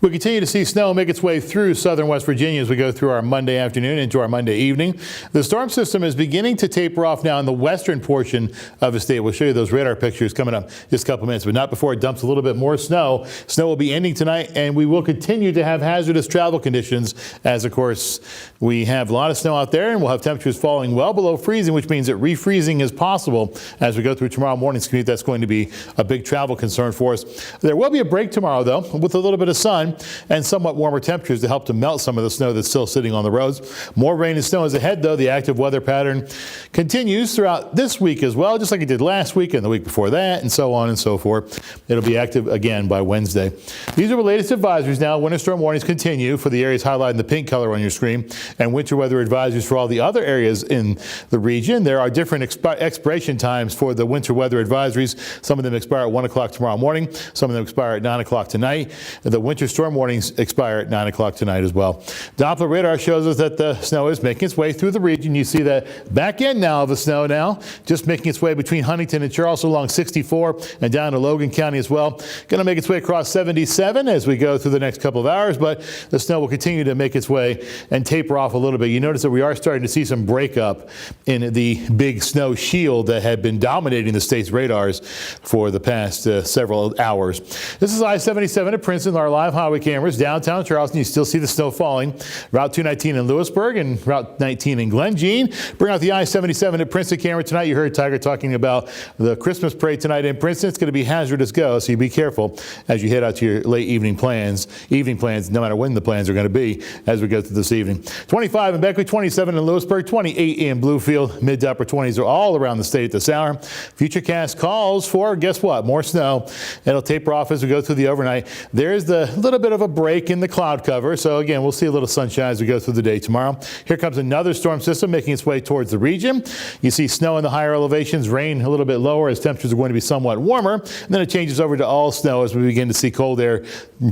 We continue to see snow make its way through southern West Virginia as we go through our Monday afternoon into our Monday evening. The storm system is beginning to taper off now in the western portion of the state. We'll show you those radar pictures coming up just a couple minutes, but not before it dumps a little bit more snow. Snow will be ending tonight, and we will continue to have hazardous travel conditions as, of course, we have a lot of snow out there, and we'll have temperatures falling well below freezing, which means that refreezing is possible as we go through tomorrow morning's commute. That's going to be a big travel concern for us. There will be a break tomorrow, though, with a little bit of sun and somewhat warmer temperatures to help to melt some of the snow that's still sitting on the roads. More rain and snow is ahead, though. The active weather pattern continues throughout this week as well, just like it did last week and the week before that, and so on and so forth. It'll be active again by Wednesday. These are the latest advisories now. Winter storm warnings continue for the areas highlighted in the pink color on your screen, and winter weather advisories for all the other areas in the region. There are different expiration times for the winter weather advisories. Some of them expire at 1 o'clock tomorrow morning. Some of them expire at 9 o'clock tonight. The winter storm warnings expire at 9 o'clock tonight as well. Doppler radar shows us that the snow is making its way through the region. You see that back end now of the snow now, just making its way between Huntington and Charles along 64 and down to Logan County as well. Going to make its way across 77 as we go through the next couple of hours, but the snow will continue to make its way and taper off a little bit. You notice that we are starting to see some breakup in the big snow shield that had been dominating the state's radars for the past several hours. This is I-77 at Princeton, our live highway cameras. Downtown Charleston, you still see the snow falling. Route 219 in Lewisburg and Route 19 in Glen Jean. Bring out the I-77 at Princeton camera tonight. You heard Tiger talking about the Christmas parade tonight in Princeton. It's going to be hazardous go, so you be careful as you head out to your late evening plans, no matter when the plans are going to be as we go through this evening. 25 in Beckley, 27 in Lewisburg, 28 in Bluefield. Mid to upper 20s are all around the state at this hour. Futurecast calls for, guess what, more snow. It'll taper off as we go through the overnight. There's the little bit of a break in the cloud cover, so again, we'll see a little sunshine as we go through the day tomorrow. Here comes another storm system making its way towards the region. You see snow in the higher elevations, rain a little bit lower as temperatures are going to be somewhat warmer. And then it changes over to all snow as we begin to see cold air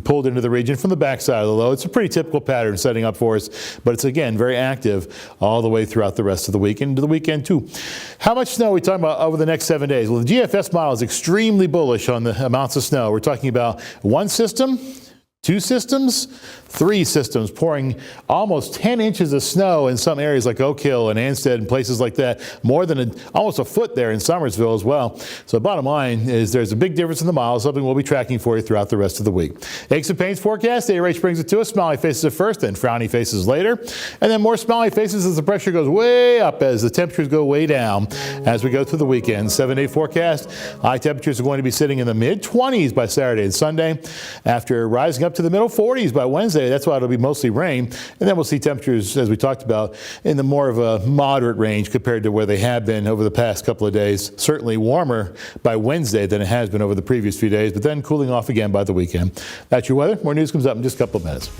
pulled into the region from the backside of the low. It's a pretty typical pattern setting up for us, but it's again very active all the way throughout the rest of the week and into the weekend too. How much snow are we talking about over the next 7 days? Well, the GFS model is extremely bullish on the amounts of snow. We're talking about one system, two systems, three systems pouring almost 10 inches of snow in some areas like Oak Hill and Ansted and places like that. More than almost a foot there in Somersville as well. So bottom line is there's a big difference in the model, something we'll be tracking for you throughout the rest of the week. Aches and pains forecast, ARH brings it to us. Smiley faces at first, then frowny faces later. And then more smiley faces as the pressure goes way up, as the temperatures go way down as we go through the weekend. 7-day forecast, high temperatures are going to be sitting in the mid-20s by Saturday and Sunday, after rising up to the middle 40s by Wednesday. That's why it'll be mostly rain. And then we'll see temperatures, as we talked about, in the more of a moderate range compared to where they have been over the past couple of days. Certainly warmer by Wednesday than it has been over the previous few days, but then cooling off again by the weekend. That's your weather. More news comes up in just a couple of minutes.